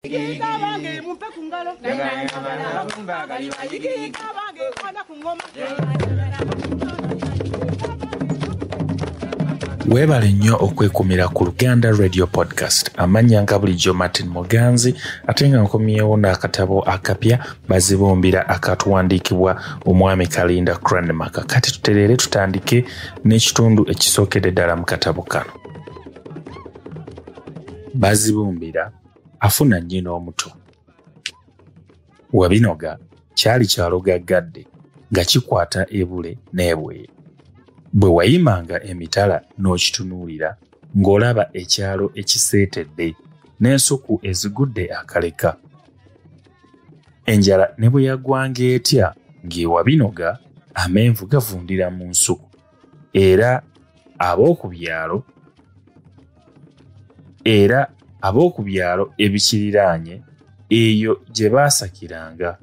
Weebale nnyo okwekumira ku Luganda Radio Podcast. Amannya nga bulijjo Martin Muganzi, ate nga nkomyewo n'akatabo akapya Bazibumbira akatuwandiikibwa Omwami Kalinda Cranmer. Kati tutereere tutandike n'ekitundu ekisookedde ddala mu katabo kano. Bazibumbira, Afuna nnyina Omuto. Wabinoga kyali kyalo gaggadde nga kikwata ebule n'ebweya. Bwe wayimanga emitala n'okitunuulira ng'olaba ekyalo ekiseetedde n'ensuku ezigudde akaleka. Enjala ne bwe yagwanga etya ng'ewabinoga amenvu gavundira mu nsuku, era ab'oku byalo ebikiriraanye eyo gye baasakiranga.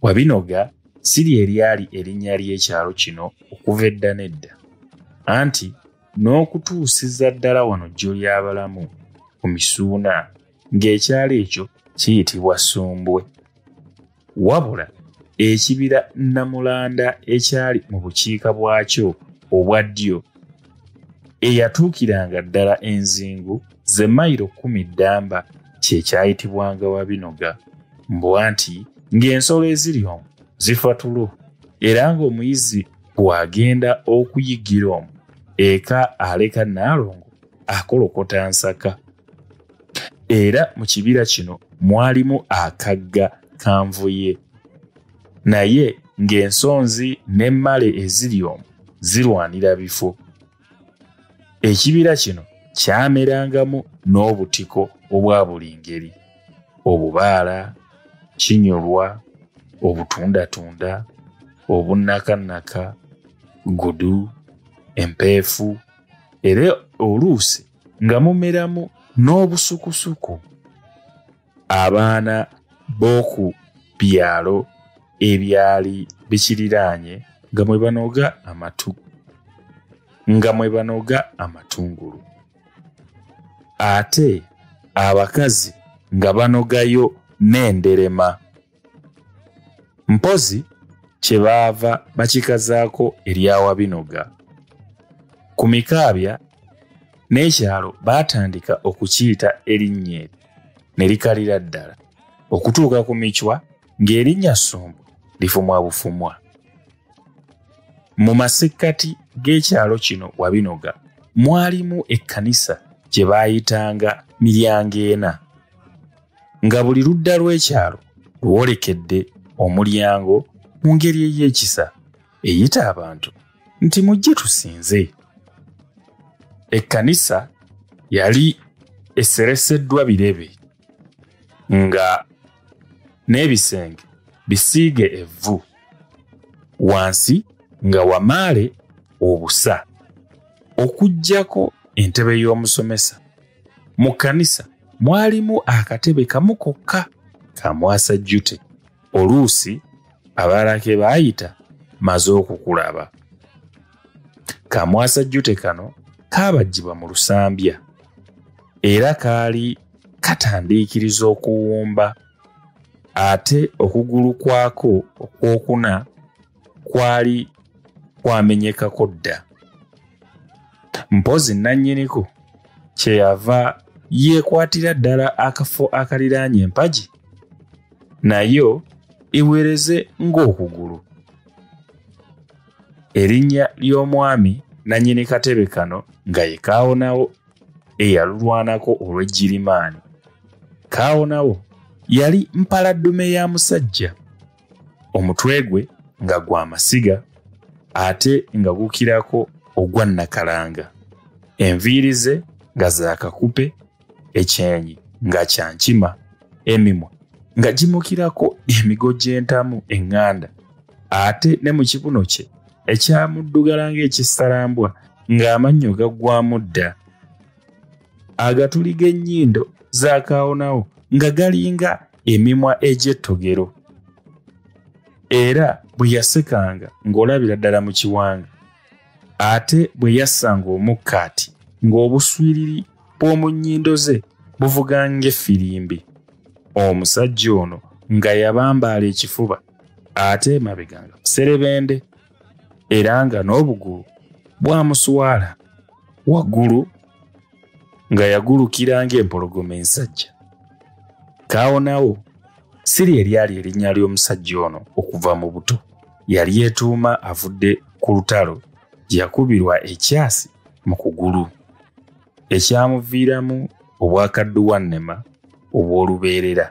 Wabinoga si lye lyali erinnya ly'ekyalo kino okuva edda n'edda, anti n'okutuusiza ddala wano jjo ly'abalamu ku Misuuna ng'ekyalo ekyo kiyitibwa Sumbwe. Wabula ekibira Nnamulanda ekyali mu bukiika bwakyo obwa ddyo eyatuukiranga ddala enzingu ze mayiro 10 ddamba kye kyayitibwanga Wabinoga, mbwa nti ng'ensolo eziri omwo zifa tulo, era ng'omuyizi bw'agenda okuyiggira omwo eka aleka Naalongo akolokota nsaka. Era mu kibira kino mwalimu akagga Kanvuye, naye ng'ensonzi n'emmale eziri omwo zirwanira bifo. Ekibira kino kyamerangamu n'obutiko obwa buli ngeri: obubaala, kinyolwa, obutundatunda, obunnakanaka, gudu, empeefu, era oluusi nga mumeramu n'obusukusuku. Abaana b'oku byalo ebyali bikiriraanye nga mwe banoga amatungulu, ate abakazi nga banogayo n'enderema. Mpozi kyebaava bakikazaako erya Wabinoga. Ku mikaabya n'ekyalo baatandika okukiyita erinnya eryo ne likalira ddala okutuuka ku Micwa ng'erinnya Sumbwe lifumwa bufumwa. Mu masekkati g'ekyalo kino Wabinoga mwalimu ekkanisa gye baayitanga Miryango ena, nga buli ludda lw'ekyalo luwolekedde omulyango mu ngeri ey'ekisa eyita abantu nti mujje tusinze. Ekkanisa yali esereseddwa birebe nga n'ebisenge bisiige evvu, wansi nga wamaale obusa, okuggyako entebe y'omusomesa. Mu kkanisa mwalimu akatebe kamu kokka ka mwasajjute, oluusi abalala ke baayita maze okukulaba. Kamwasajjute kano kaabajjibwa mu lusambya, era kaali katandiikiriza okuwumba, ate okugulu kwako okwokuna kwali kwamenyekako dda. Mpozi nannyiniko kyeyava yeekwatira ddala akafo akaliraanye empagi, nayo iwereze ng'okugulu. Erinnya ly'omwami nannyini katebe kano nga ye Kaawonawo eyalulwanako olw'Ejjirimaani. Kaawonawo yali mpaladdume ya musajja, omutwe gwe nga gwa masiga ate nga gukirako ogwa Nakalanga, enviiri ze nga za kakupe, ekyenyi nga kya nkima, emimwa nga gimukirako emigo gy'entamu eŋŋanda, ate ne mu kibuno kye ekyamuddugala ng'ekissalambwa ng'amannyo gaggwamu dda. Agatuli g'ennyindo za Kaawonawo nga galinga emimwa egy'ettogero, era bwe yasekanga ng'olabira ddala mu kiwanga, ate bwe yassanga omukkaati ng'obuswiriri bw'omu nnyindo ze buvuga ng'effirimbi. Omusajja ono nga yabambaala ekifuba ate emabega nga muserebende era nga n'obugulu bwamuswala waggulu nga yagulukira ng'empologoma ensajja. Kaawonawo si lye lyali erinnya ly'omusajja ono okuva mu buto. Yali yeetuuma avudde ku lutalo gye yakubirwa ekyasi mu kugulu ekyamuviiramu obwakadduwannema obw'olubeerera.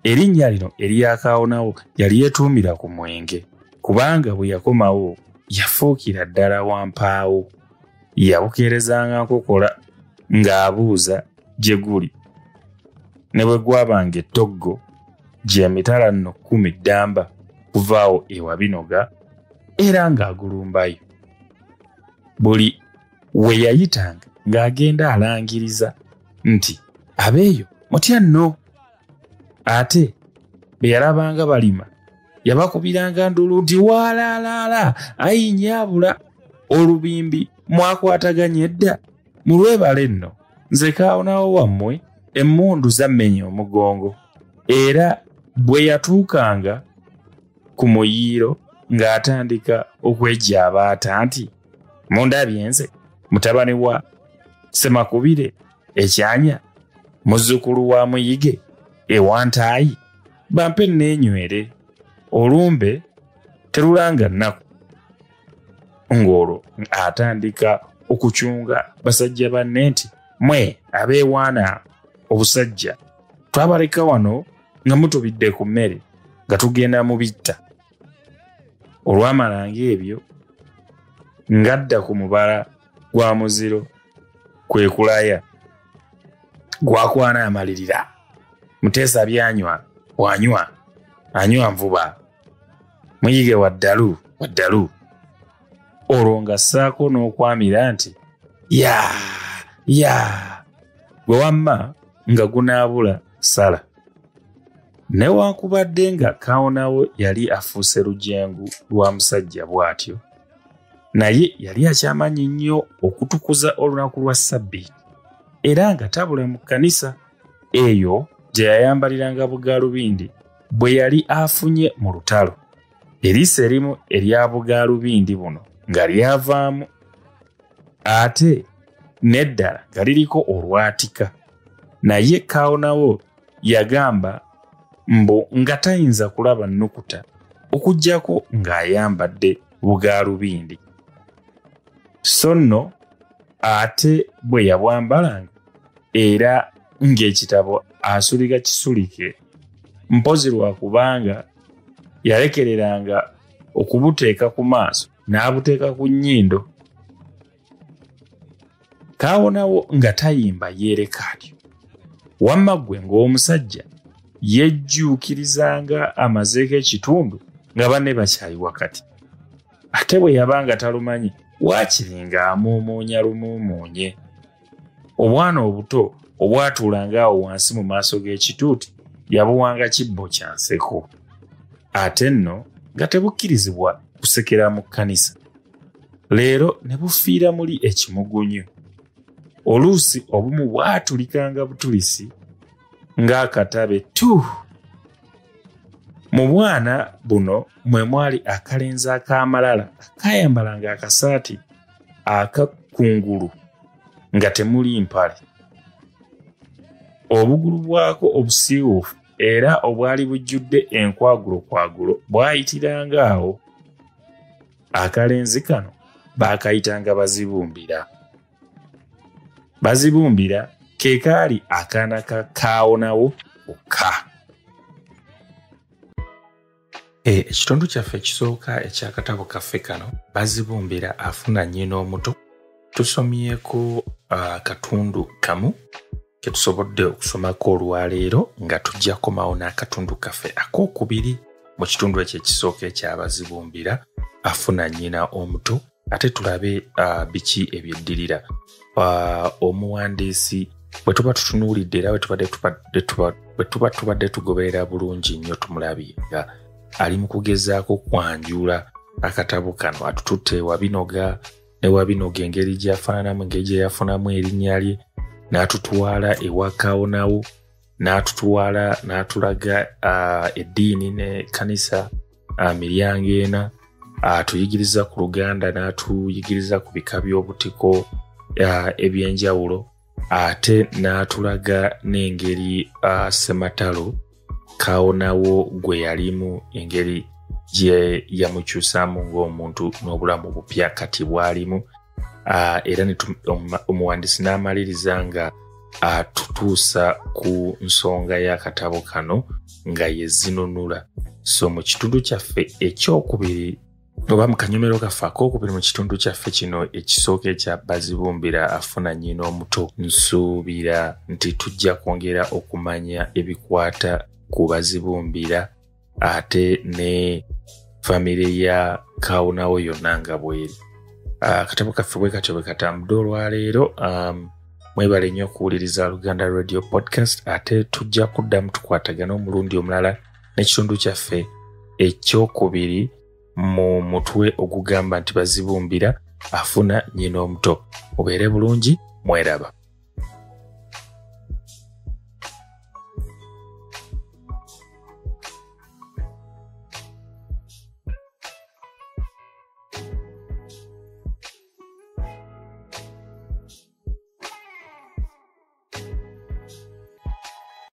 Erinnya lino erya Kaawonawo yali yeetuumira ku mwenge kubanga bwe yakomawo yafuukira ddala wampaawo. Yabukeerezanga nkokola ng'abuuza gye guli ne bwe gwabanga ettoggo gy'emitala nno 10 ddamba kuvaawo e Wabinoga era ng'agulumbayo. Buli we yayitanga ng'agenda alangiriza nti abeeyo mutya nno. Ate be yalabanga balima yabakubiranga ndulu nti waalaalaala ayi nyaabula olubimbi mwakwataganye edda mulwebale nno nze Kaawonawo wammwe emmundu zammenya omugongo. Era bwe yatuukanga ku muyiiro ng'atandika okwejjaabaata nti mundabye nze mutabani wa Ssemakubire ekyanya muzzukulu wa Muyige ewantaayi bampe neenywere olumbe terulanga nnaku. Ng'olwo atandika okucunga basajja banne nti mwe abeewaana obusajja twabaleka wano nga mutubidde ku mmere nga tugenda mu bitta. Olwamalanga ebyo ng'adda ku mubala gwa muziro kwe kulaya gwakwana amalirira. Muteesa byanywa wanywa anywa nvuba Muyige waddalu waddalu. Olwo nga ssaako n'okwamira nti yaa gwe wamma nga gunaabula sala. Newankubadde nga Kaawonawo yali afuuse lujengu lwa musajja bw'atyo, naye yali akyamanyi nnyo okutukuza olunaku lwa Ssabbiiti era nga tabula mu kkanisa eyo gye yayambaliranga bugaalubindi bwe yali afunye mu lutalo. Eriiso erimu erya bugaalubindi buno nga lyavaamu ate n'eddala nga liriko olwatika. Naye Kaawonawo yagamba mbu nga tayinza kulaba nnukuta okuggyako ng'ayambadde bugaalubindi. So nno ate bwe yabwambalanga era ng'ekitabo asulika kisulike mpozi lwa kubanga yalekereranga okubuteeka ku maaso n'abuteeka ku nnyindo. Kaawonawo nga tayimba yeereka atyo, wamma ggwe ng'omusajja yejjuukirizanga amazeeko ekitundu nga banne bakyayi wakati. Ate bwe yabanga talumanyi waakiri ng'amuumuunya lumuumuunye. Obwana obuto obwatuulanga awo wansi mu maaso g'ekituuti yabuwanga kibbo kya nseko. Ate nno nga tebukkirizibwa kusekera mu kkanisa. Leero ne bufiira muli ekimugunyu. Oluusi obumu bwatulikanga butulisi ng'akatabe tu. Mu bwana buno mwe mwali akalenzi ak'amalala akayambalanga akasaati akakungulu nga temuli mpale. Obugulu bwako obusiiwuufu era obwali bujjudde enkwagulo bwayitiranga awo. Akalenzi kano baakayitanga Bazibumbira. Bazibumbira ke kaali akaana ka Kaawonawo kokka. Ekitundu kyaffe ekisooka ekyakatabo kaffe kano Bazibumbira afuna nnyina omuto, tusomyeko akatundu kamu ke tusobodde okusomako olwaleero nga tujja komawo n'akatundu kaffe ak'okubiri mu kitundu ekyo ekisooka ekya Bazibumbira afuna nnyina omuto, ate tulabe biki ebyeddirira. Omuwandiisi bwe tuba tutunuulidde era bwe tuba tubadde tugoberera bulungi nnyo tumulabye nga ali mu kugezaako kwanjula akatabo kano atututte Wabinoga ne Wabinoga engeri gy'afaananamu, engeri gye yafunamu erinnya lye, n'atutwala ewa Kaawonawo, n'atulaga eddiini ne kanisa miryango ena, atuyigiriza ku Luganda, n'atuyigiriza ku bika by'obutiko ebyenjawulo, ate n'atulaga n'engeri Ssematalo Kaawonawo gwe yalimu, engeri gye yamukyusaamu ng'omuntu n'obulamu bupya kati bwalimu. Era omuwandiisi n'amaliriza nga atutuusa ku nsonga y'akatabo kano nga ye zinunula. So mu kitundu kyaffe ekyokubiri oba mu kanyomero kaffe akokubiri mu kitundu kyaffe kino ekisooka ekya Bazibumbira Afuna Nnyina Omuto, nsuubira nti tujja kwongera okumanya ebikwata ku Bazibumbira ate ne famire ya Kaawonawo yonna nga bweri. Akatabo kaffe bwe katyo bwe katambudde olwaleero. Mwebale nnyo okuwuliriza Luganda Radio Podcast, ate tujja kuddamu tukwatagana omulundi omulala n'ekitundu kyaffe ekyokubiri mu mutwe ogugamba nti Bazibumbira Afuna Nnyina Omuto. Mubeere bulungi, mweraba.